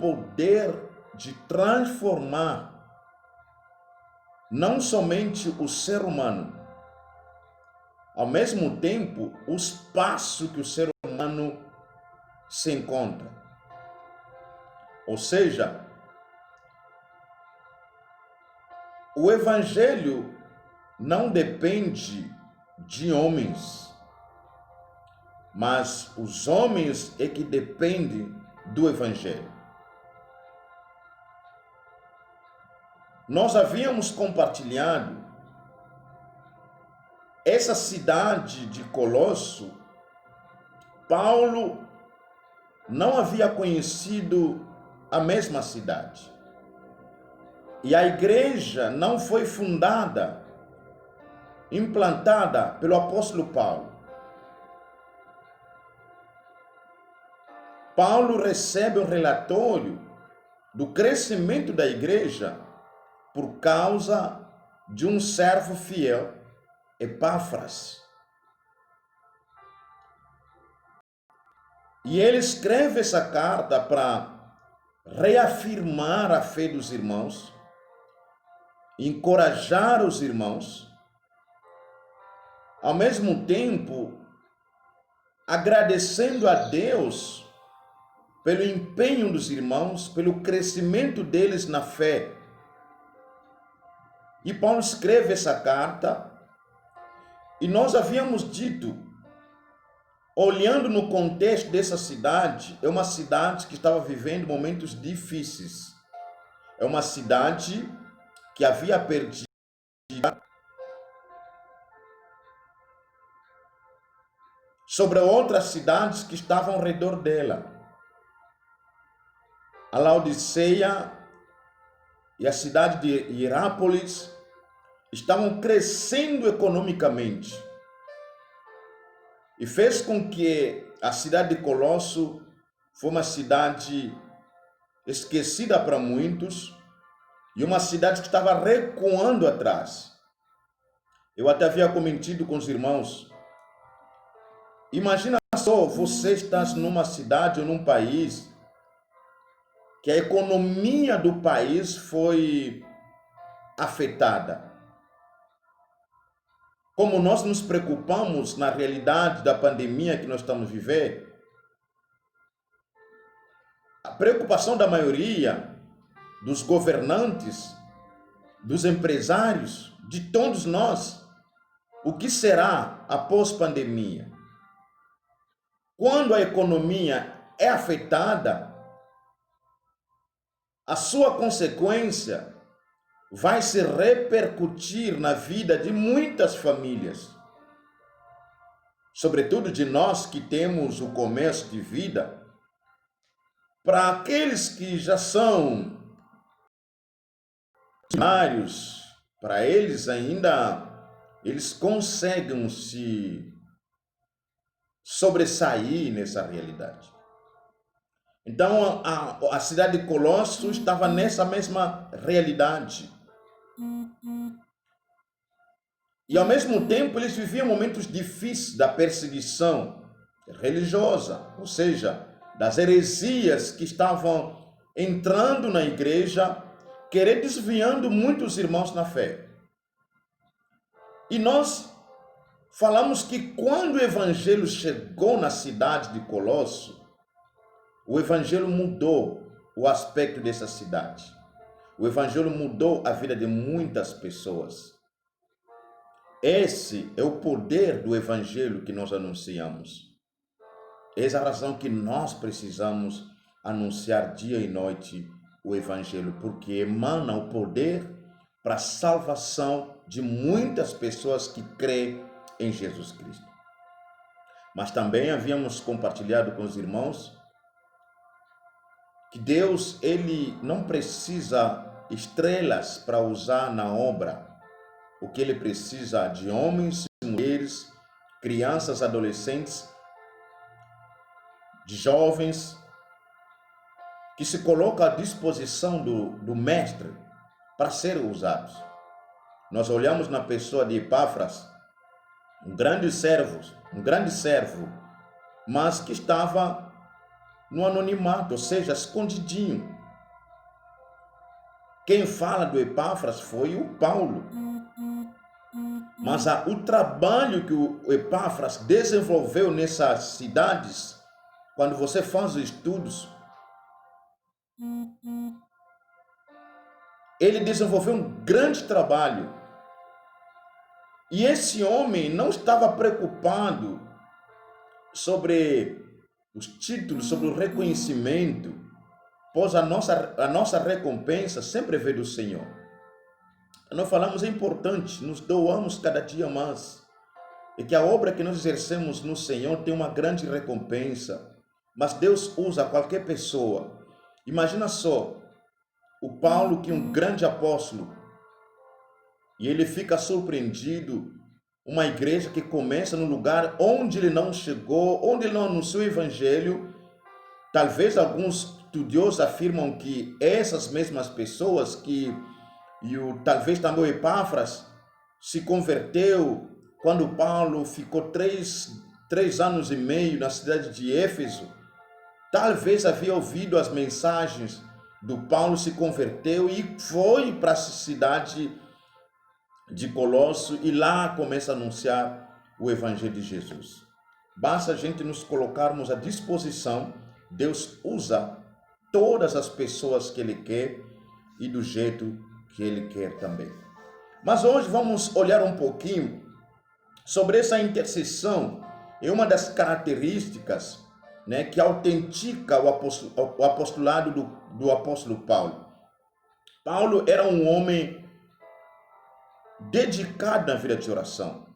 poder de transformar não somente o ser humano, ao mesmo tempo o espaço que o ser humano se encontra. Ou seja, o evangelho não depende de homens, mas os homens é que dependem do evangelho. Nós havíamos compartilhado essa cidade de Colosso. Paulo não havia conhecido a mesma cidade. E a igreja não foi fundada, implantada pelo apóstolo Paulo. Paulo recebe um relatório do crescimento da igreja por causa de um servo fiel, Epáfras. E ele escreve essa carta para reafirmar a fé dos irmãos, encorajar os irmãos, ao mesmo tempo agradecendo a Deus pelo empenho dos irmãos, pelo crescimento deles na fé. E Paulo escreve essa carta, e nós havíamos dito, olhando no contexto dessa cidade, é uma cidade que estava vivendo momentos difíceis. É uma cidade que havia perdido sobre outras cidades que estavam ao redor dela. A Laodiceia e a cidade de Hierápolis estavam crescendo economicamente. E fez com que a cidade de Colosso foi uma cidade esquecida para muitos e uma cidade que estava recuando atrás. Eu até havia comentado com os irmãos, imagina só, você está numa cidade ou num país que a economia do país foi afetada. Como nós nos preocupamos na realidade da pandemia que nós estamos vivendo, a preocupação da maioria dos governantes, dos empresários, de todos nós, o que será após pandemia? Quando a economia é afetada, a sua consequência vai se repercutir na vida de muitas famílias, sobretudo de nós que temos o começo de vida. Para aqueles que já são funcionários, para eles ainda, eles conseguem se sobressair nessa realidade. Então, a cidade de Colosso estava nessa mesma realidade. E ao mesmo tempo eles viviam momentos difíceis da perseguição religiosa, ou seja, das heresias que estavam entrando na igreja, querendo desviando muitos irmãos na fé. E nós falamos que quando o evangelho chegou na cidade de Colosso, o evangelho mudou o aspecto dessa cidade. O evangelho mudou a vida de muitas pessoas. Esse é o poder do evangelho que nós anunciamos. Essa é a razão que nós precisamos anunciar dia e noite o evangelho, porque emana o poder para a salvação de muitas pessoas que creem em Jesus Cristo. Mas também havíamos compartilhado com os irmãos que Deus, ele não precisa estrelas para usar na obra. O que ele precisa de homens e mulheres, crianças, adolescentes, de jovens, que se colocam à disposição do mestre para serem usados. Nós olhamos na pessoa de Epáfras, um grande servo, mas que estava no anonimato, ou seja, escondidinho. Quem fala do Epáfras foi o Paulo. Mas o trabalho que o Epáfras desenvolveu nessas cidades, quando você faz os estudos, ele desenvolveu um grande trabalho. E esse homem não estava preocupado sobre os títulos, sobre o reconhecimento, pois a nossa recompensa sempre vem do Senhor. Nós falamos, é importante, nos doamos cada dia mais. E que a obra que nós exercemos no Senhor tem uma grande recompensa. Mas Deus usa qualquer pessoa. Imagina só, o Paulo, que é um grande apóstolo, e ele fica surpreendido, uma igreja que começa no lugar onde ele não chegou, onde ele não anunciou o evangelho. Talvez alguns estudiosos afirmam que essas mesmas pessoas talvez também o Epáfras se converteu quando Paulo ficou três anos e meio na cidade de Éfeso. Talvez havia ouvido as mensagens do Paulo, se converteu e foi para a cidade de Colosso e lá começa a anunciar o evangelho de Jesus. Basta a gente nos colocarmos à disposição. Deus usa todas as pessoas que Ele quer e do jeito que Ele quer também. Mas hoje vamos olhar um pouquinho sobre essa intercessão. É uma das características, que autentica o apostolado do apóstolo Paulo. Paulo era um homem dedicado na vida de oração.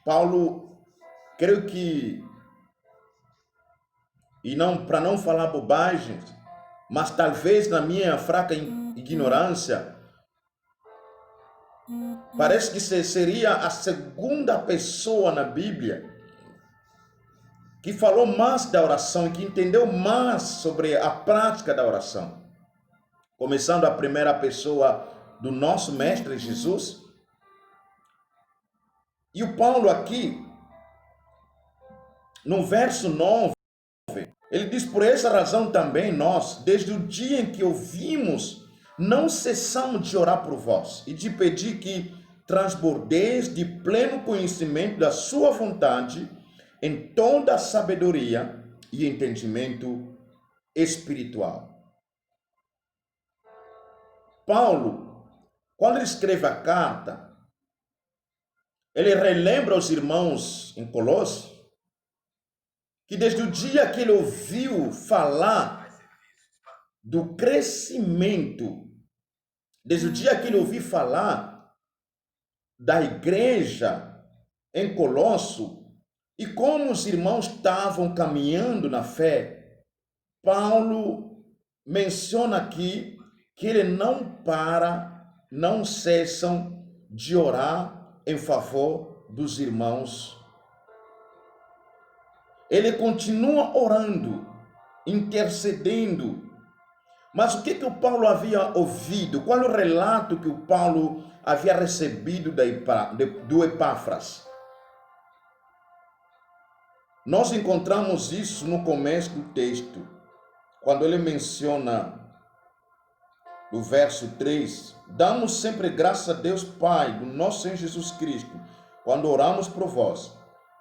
Paulo, creio que, para não falar bobagens, mas talvez na minha fraca ignorância, parece que seria a segunda pessoa na Bíblia que falou mais da oração e que entendeu mais sobre a prática da oração. Começando a primeira pessoa do nosso Mestre Jesus. E o Paulo aqui, no verso 9, ele diz: por essa razão também nós, desde o dia em que ouvimos, não cessamos de orar por vós e de pedir que transbordeis de pleno conhecimento da sua vontade em toda a sabedoria e entendimento espiritual. Paulo, quando ele escreve a carta, ele relembra aos irmãos em Colossos que desde o dia que ele ouviu falar do crescimento, desde o dia que ele ouviu falar da igreja em Colosso e como os irmãos estavam caminhando na fé, Paulo menciona aqui que ele não cessam de orar em favor dos irmãos. Ele continua orando, intercedendo. Mas o que o Paulo havia ouvido? Qual o relato que o Paulo havia recebido do Epáfras? Nós encontramos isso no começo do texto, quando ele menciona no verso 3, damos sempre graças a Deus Pai, do nosso Senhor Jesus Cristo, quando oramos por vós,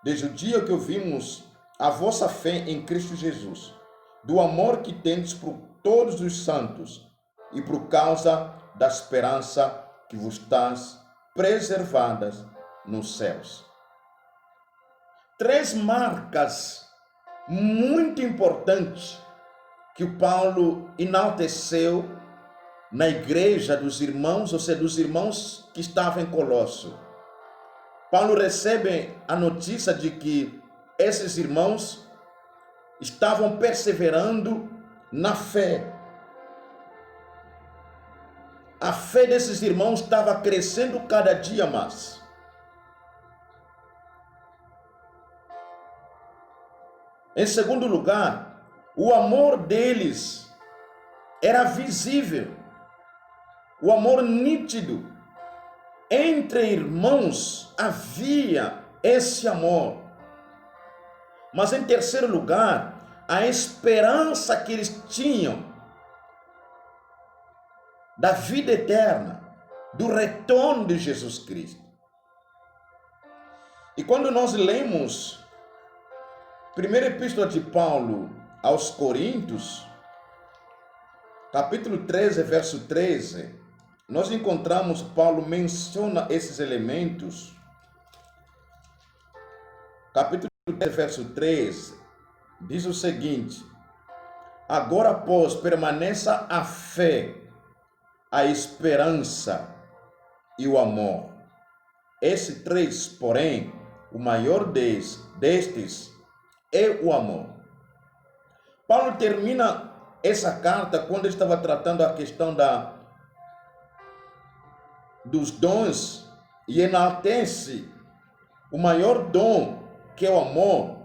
desde o dia que ouvimos a vossa fé em Cristo Jesus, do amor que tendes por todos os santos e por causa da esperança que vos estás preservadas nos céus. 3 marcas muito importantes que o Paulo enalteceu na igreja dos irmãos, ou seja, dos irmãos que estavam em Colosso. Paulo recebe a notícia de que esses irmãos estavam perseverando na fé. A fé desses irmãos estava crescendo cada dia mais. Em segundo lugar, o amor deles era visível, o amor nítido. Entre irmãos havia esse amor. Mas em terceiro lugar, a esperança que eles tinham da vida eterna, do retorno de Jesus Cristo. E quando nós lemos primeira epístola de Paulo aos Coríntios, capítulo 13, verso 13, nós encontramos Paulo menciona esses elementos. Capítulo 13, verso 13, diz o seguinte: agora, pois, permaneça a fé, a esperança e o amor. Esses três, porém, o maior destes é o amor. Paulo termina essa carta quando ele estava tratando a questão dos dons e enaltece o maior dom, que é o amor,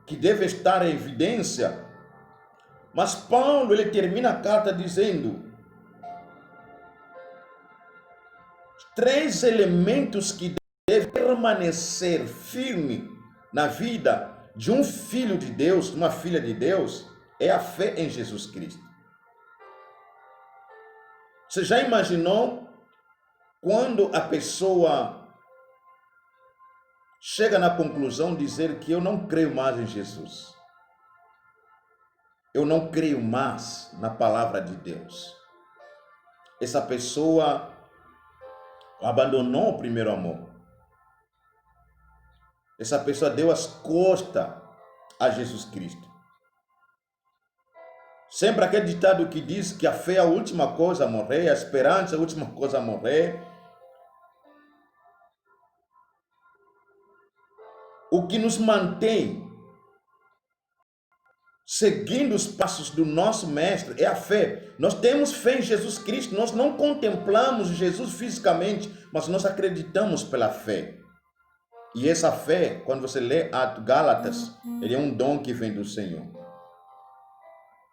que deve estar em evidência. Mas Paulo, ele termina a carta dizendo três elementos que devem permanecer firme na vida de um filho de Deus, uma filha de Deus, é a fé em Jesus Cristo. Você já imaginou quando a pessoa chega na conclusão de dizer que eu não creio mais em Jesus? Eu não creio mais na palavra de Deus. Essa pessoa abandonou o primeiro amor. Essa pessoa deu as costas a Jesus Cristo. Sempre aquele ditado que diz que a fé é a última coisa a morrer, a esperança é a última coisa a morrer. O que nos mantém seguindo os passos do nosso mestre é a fé. Nós temos fé em Jesus Cristo, nós não contemplamos Jesus fisicamente, mas nós acreditamos pela fé. E essa fé, quando você lê Gálatas, ele é um dom que vem do Senhor.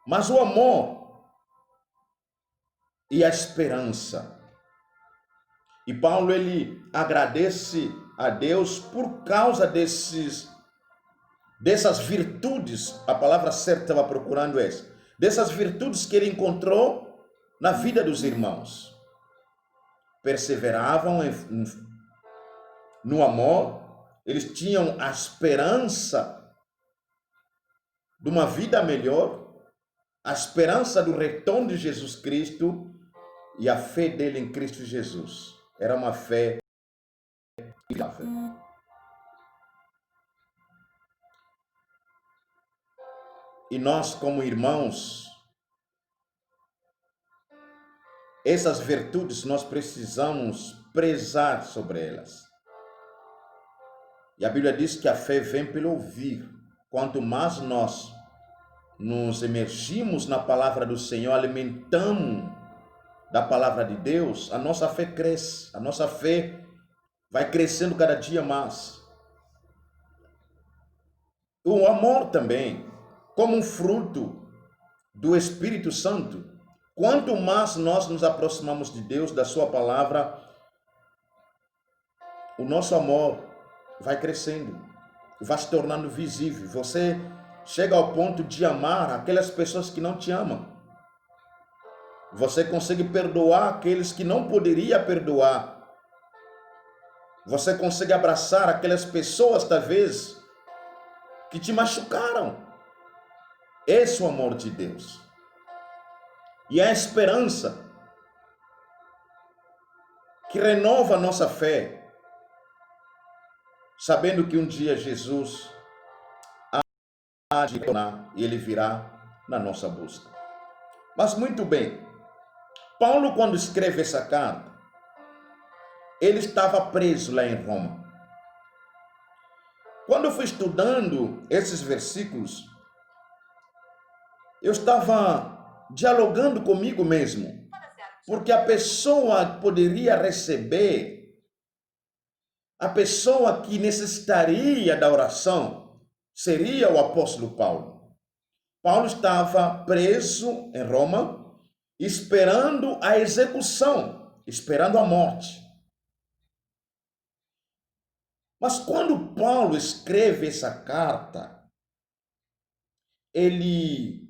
Mas o amor e a esperança. E Paulo, ele agradece a Deus por causa dessas virtudes, a palavra certa estava procurando essa, dessas virtudes que ele encontrou na vida dos irmãos. Perseveravam no amor, eles tinham a esperança de uma vida melhor, a esperança do retorno de Jesus Cristo e a fé dele em Cristo Jesus. Era uma fé viável. E nós, como irmãos, essas virtudes nós precisamos prezar sobre elas. E a Bíblia diz que a fé vem pelo ouvir. Quanto mais nós nos emergimos na palavra do Senhor, alimentamos da palavra de Deus, a nossa fé cresce, a nossa fé vai crescendo cada dia mais. O amor também, como um fruto do Espírito Santo, quanto mais nós nos aproximamos de Deus, da sua palavra, o nosso amor vai crescendo, vai se tornando visível. Você chega ao ponto de amar aquelas pessoas que não te amam. Você consegue perdoar aqueles que não poderia perdoar. Você consegue abraçar aquelas pessoas, talvez, que te machucaram. Esse é o amor de Deus. E a esperança que renova a nossa fé, sabendo que um dia Jesus há de retornar e ele virá na nossa busca. Mas muito bem, Paulo, quando escreve essa carta, ele estava preso lá em Roma. Quando eu fui estudando esses versículos, eu estava dialogando comigo mesmo, porque a pessoa que poderia receber, a pessoa que necessitaria da oração, seria o apóstolo Paulo. Paulo estava preso em Roma, esperando a execução, esperando a morte. Mas quando Paulo escreve essa carta, ele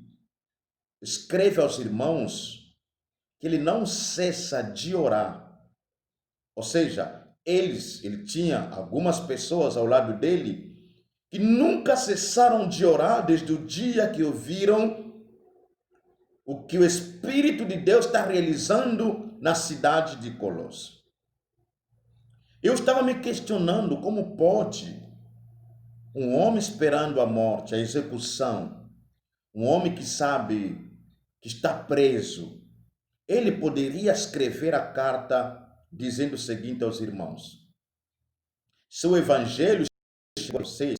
escreve aos irmãos que ele não cessa de orar. Ou seja, ele tinha algumas pessoas ao lado dele que nunca cessaram de orar desde o dia que ouviram o que o Espírito de Deus está realizando na cidade de Colossos. Eu estava me questionando como pode um homem esperando a morte, a execução, um homem que sabe que está preso, ele poderia escrever a carta dizendo o seguinte aos irmãos: se o evangelho chegou a vocês,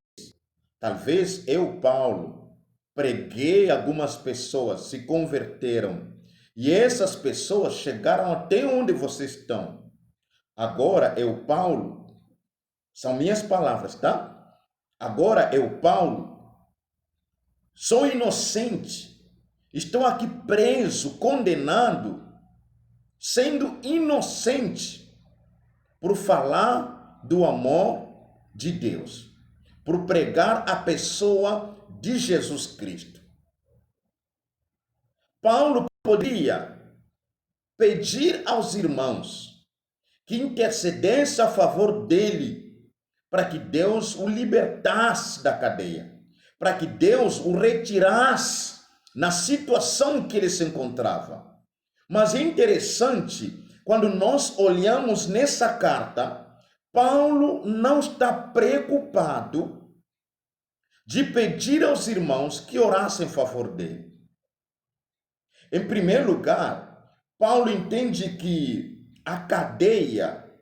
talvez eu, Paulo, preguei, algumas pessoas se converteram e essas pessoas chegaram até onde vocês estão. Agora eu, Paulo, são minhas palavras, tá? Agora eu, Paulo, sou inocente, estou aqui preso, condenado, sendo inocente por falar do amor de Deus, por pregar a pessoa de Jesus Cristo. Paulo poderia pedir aos irmãos que intercedessem a favor dele, para que Deus o libertasse da cadeia, para que Deus o retirasse na situação que ele se encontrava. Mas é interessante, quando nós olhamos nessa carta, Paulo não está preocupado de pedir aos irmãos que orassem em favor dele. Em primeiro lugar, Paulo entende que a cadeia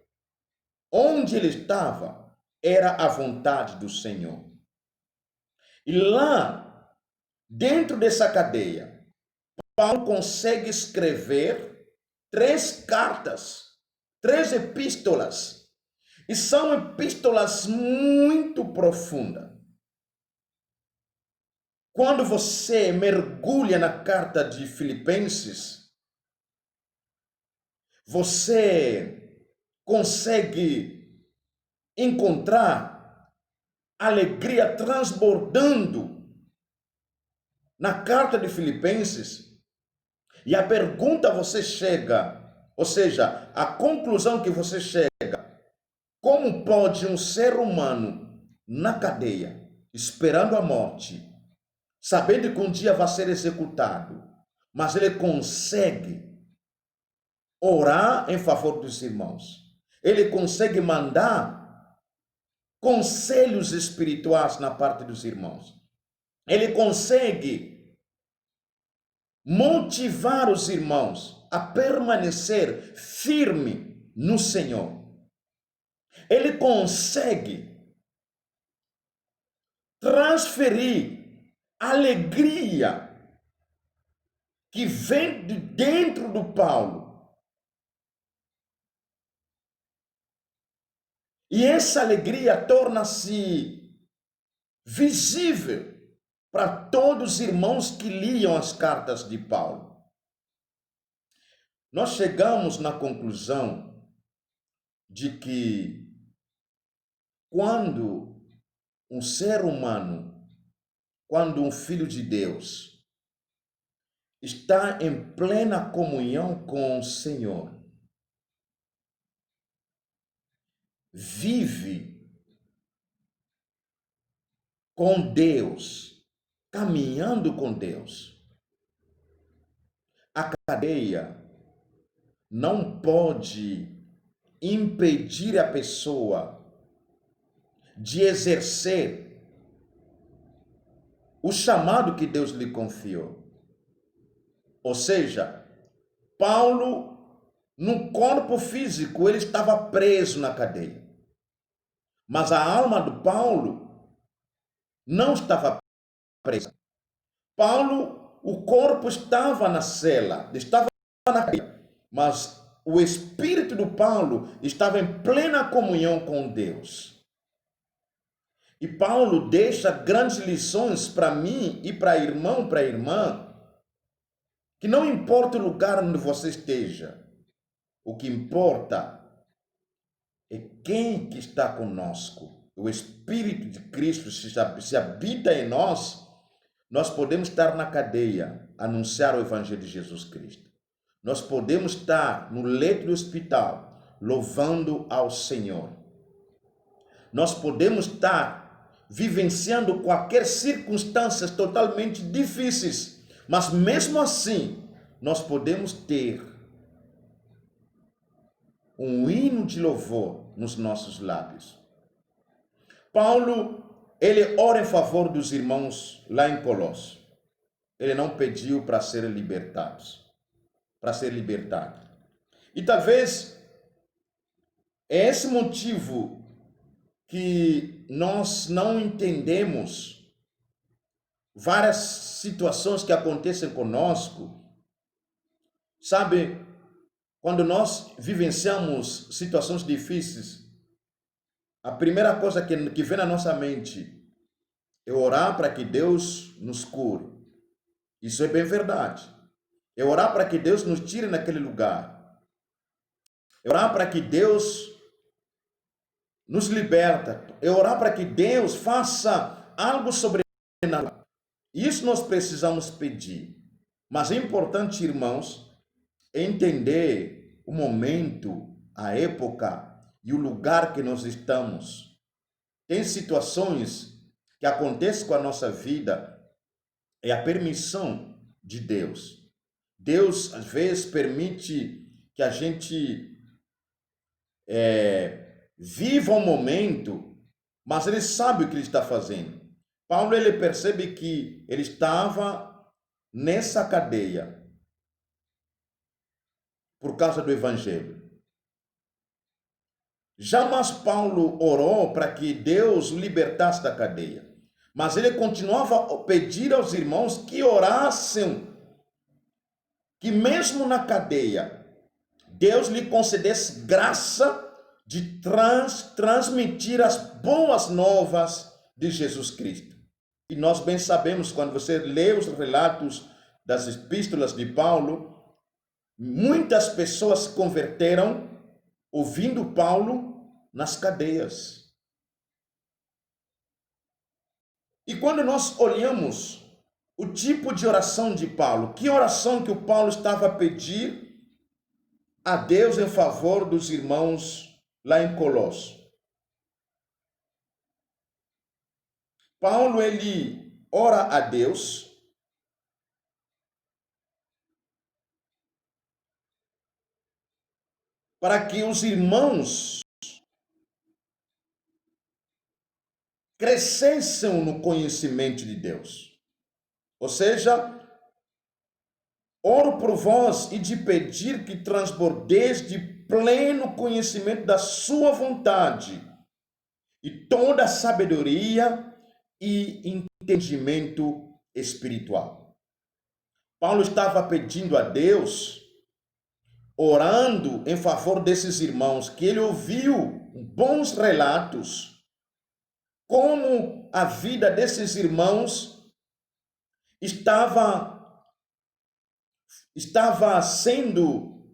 onde ele estava era a vontade do Senhor. E lá, dentro dessa cadeia, Paulo consegue escrever 3 cartas, 3 epístolas. E são epístolas muito profundas. Quando você mergulha na carta de Filipenses, você consegue encontrar alegria transbordando na carta de Filipenses. E a pergunta você chega, ou seja, a conclusão que você chega: como pode um ser humano na cadeia, esperando a morte, sabendo que um dia vai ser executado, mas ele consegue orar em favor dos irmãos, ele consegue mandar conselhos espirituais na parte dos irmãos, ele consegue motivar os irmãos a permanecer firme no Senhor, ele consegue transferir alegria que vem de dentro do Paulo. E essa alegria torna-se visível para todos os irmãos que liam as cartas de Paulo. Nós chegamos na conclusão de que quando um ser humano, quando um filho de Deus está em plena comunhão com o Senhor, vive com Deus, caminhando com Deus, a cadeia não pode impedir a pessoa de exercer o chamado que Deus lhe confiou. Ou seja, Paulo, no corpo físico, ele estava preso na cadeia. Mas a alma do Paulo não estava presa. Paulo, o corpo estava na cela, estava na cadeia, mas o espírito do Paulo estava em plena comunhão com Deus. E Paulo deixa grandes lições para mim e para irmão, para irmã, que não importa o lugar onde você esteja, o que importa é quem que está conosco. O Espírito de Cristo se habita em nós, Nós podemos estar na cadeia, anunciar o Evangelho de Jesus Cristo. Nós podemos estar no leito do hospital, louvando ao Senhor. Nós podemos estar vivenciando qualquer circunstâncias totalmente difíceis, mas mesmo assim, nós podemos ter um hino de louvor nos nossos lábios. Paulo, ele ora em favor dos irmãos lá em Colossos. Ele não pediu para ser libertados, para ser libertado. E talvez é esse motivo que nós não entendemos várias situações que acontecem conosco. Sabe, quando nós vivenciamos situações difíceis, a primeira coisa que vem na nossa mente é orar para que Deus nos cure. Isso é bem verdade. É orar para que Deus nos tire naquele lugar. É orar para que Deus nos liberta. É orar para que Deus faça algo sobrenatural. Isso nós precisamos pedir. Mas é importante, irmãos, entender o momento, a época e o lugar que nós estamos. Tem situações que acontecem com a nossa vida, é a permissão de Deus. Deus, às vezes, permite que a gente viva um momento, mas Ele sabe o que Ele está fazendo. Paulo, ele percebe que ele estava nessa cadeia por causa do Evangelho. Jamais Paulo orou para que Deus o libertasse da cadeia, mas ele continuava a pedir aos irmãos que orassem, que mesmo na cadeia, Deus lhe concedesse graça de transmitir as boas novas de Jesus Cristo. E nós bem sabemos, quando você lê os relatos das epístolas de Paulo, muitas pessoas se converteram ouvindo Paulo nas cadeias. E quando nós olhamos o tipo de oração de Paulo, que oração que o Paulo estava a pedir a Deus em favor dos irmãos lá em Colossos? Paulo, ele ora a Deus para que os irmãos crescessem no conhecimento de Deus. Ou seja, oro por vós e de pedir que transbordeis de pleno conhecimento da sua vontade e toda a sabedoria e entendimento espiritual. Paulo estava pedindo a Deus, orando em favor desses irmãos, que ele ouviu bons relatos, como a vida desses irmãos estava sendo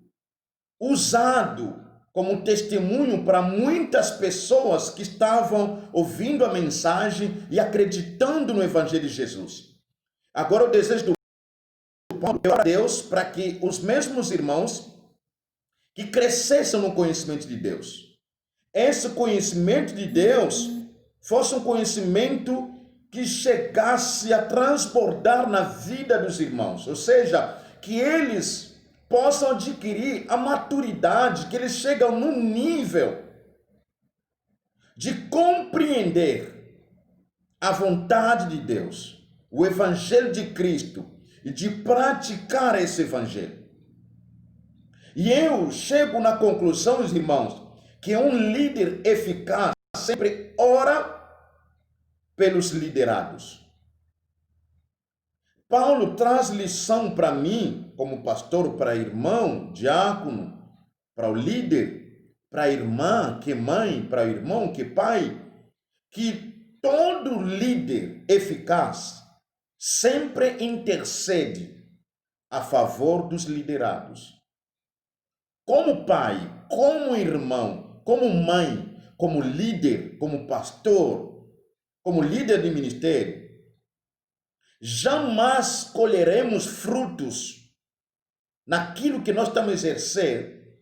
usado como testemunho para muitas pessoas que estavam ouvindo a mensagem e acreditando no Evangelho de Jesus. Agora o desejo do Paulo é orar a Deus para que os mesmos irmãos que crescessem no conhecimento de Deus, esse conhecimento de Deus fosse um conhecimento que chegasse a transbordar na vida dos irmãos, ou seja, que eles possam adquirir a maturidade, que eles chegam num nível de compreender a vontade de Deus, o Evangelho de Cristo, e de praticar esse Evangelho. E eu chego na conclusão, meus irmãos, que um líder eficaz sempre ora pelos liderados. Paulo traz lição para mim, como pastor, para irmão, diácono, para o líder, para a irmã, que é mãe, para o irmão, que é pai, que todo líder eficaz sempre intercede a favor dos liderados. Como pai, como irmão, como mãe, como líder, como pastor, como líder de ministério, jamais colheremos frutos naquilo que nós estamos a exercer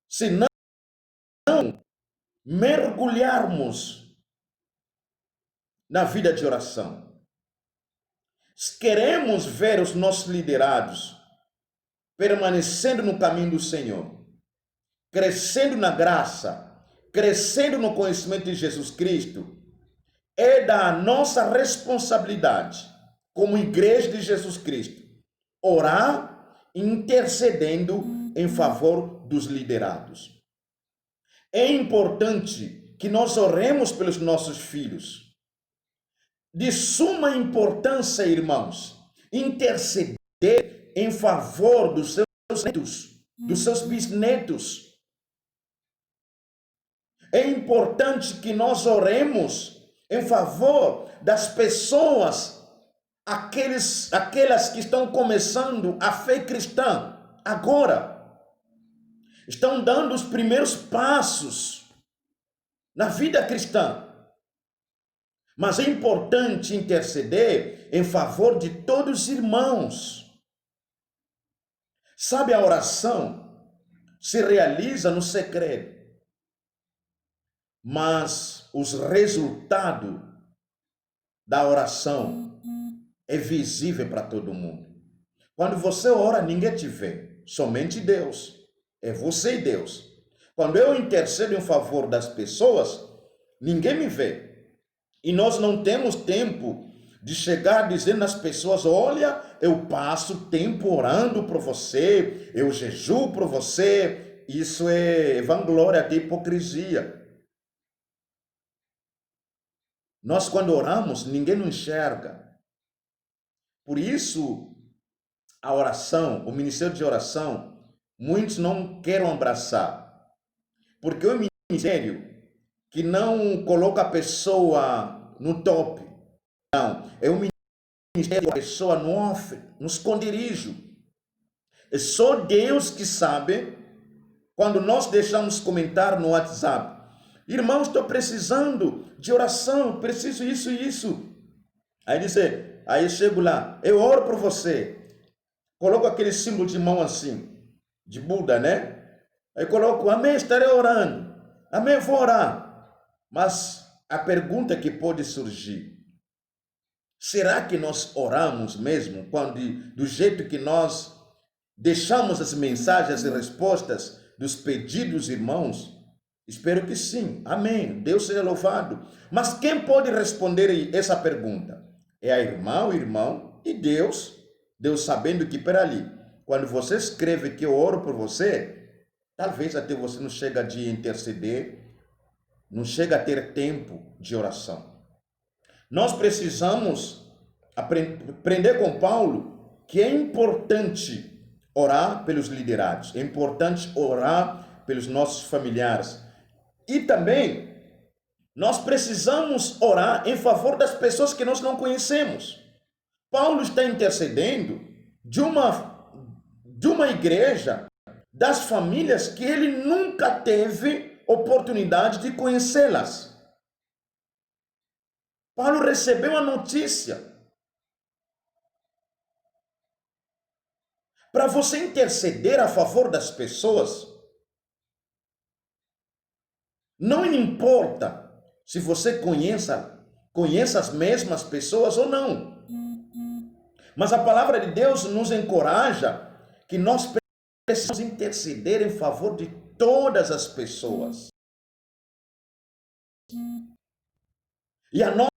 se não mergulharmos na vida de oração. Se queremos ver os nossos liderados permanecendo no caminho do Senhor, crescendo na graça, crescendo no conhecimento de Jesus Cristo, é da nossa responsabilidade, como igreja de Jesus Cristo, orar intercedendo em favor dos liderados. É importante que nós oremos pelos nossos filhos. De suma importância, irmãos, interceder em favor dos seus netos, dos seus bisnetos. É importante que nós oremos em favor das pessoas, aquelas que estão começando a fé cristã agora, estão dando os primeiros passos na vida cristã. Mas é importante interceder em favor de todos os irmãos. Sabe, a oração se realiza no secreto, mas os resultados da oração é visível para todo mundo. Quando você ora, ninguém te vê, somente Deus. É você e Deus. Quando eu intercedo em favor das pessoas, ninguém me vê. E nós não temos tempo de chegar dizendo às pessoas: olha, eu passo tempo orando por você, eu jejuo por você. Isso é vanglória, é hipocrisia. Nós, quando oramos, ninguém nos enxerga. Por isso, a oração, o ministério de oração, muitos não querem abraçar. Porque é um ministério que não coloca a pessoa no top. Não, é um ministério que a pessoa no off, no esconderijo. É só Deus que sabe. Quando nós deixamos comentar no WhatsApp: irmão, estou precisando de oração, preciso isso e isso. Aí eu chego lá, eu oro por você. Coloco aquele símbolo de mão assim, de Buda, né? Aí coloco: amém, estarei orando. Amém, vou orar. Mas a pergunta que pode surgir: será que nós oramos mesmo do jeito que nós deixamos as mensagens e respostas dos pedidos, irmãos? Espero que sim. Amém. Deus seja louvado. Mas quem pode responder essa pergunta? É a irmã, o irmão e Deus. Deus sabendo que, peraí, quando você escreve que eu oro por você, talvez até você não chega de interceder, não chega a ter tempo de oração. Nós precisamos aprender com Paulo que é importante orar pelos liderados, é importante orar pelos nossos familiares. E também nós precisamos orar em favor das pessoas que nós não conhecemos. Paulo está intercedendo de uma igreja, das famílias que ele nunca teve oportunidade de conhecê-las. Paulo recebeu a notícia. Para você interceder a favor das pessoas, não importa se você conheça as mesmas pessoas ou não. Mas a palavra de Deus nos encoraja que nós precisamos interceder em favor de todas as pessoas. E a nossa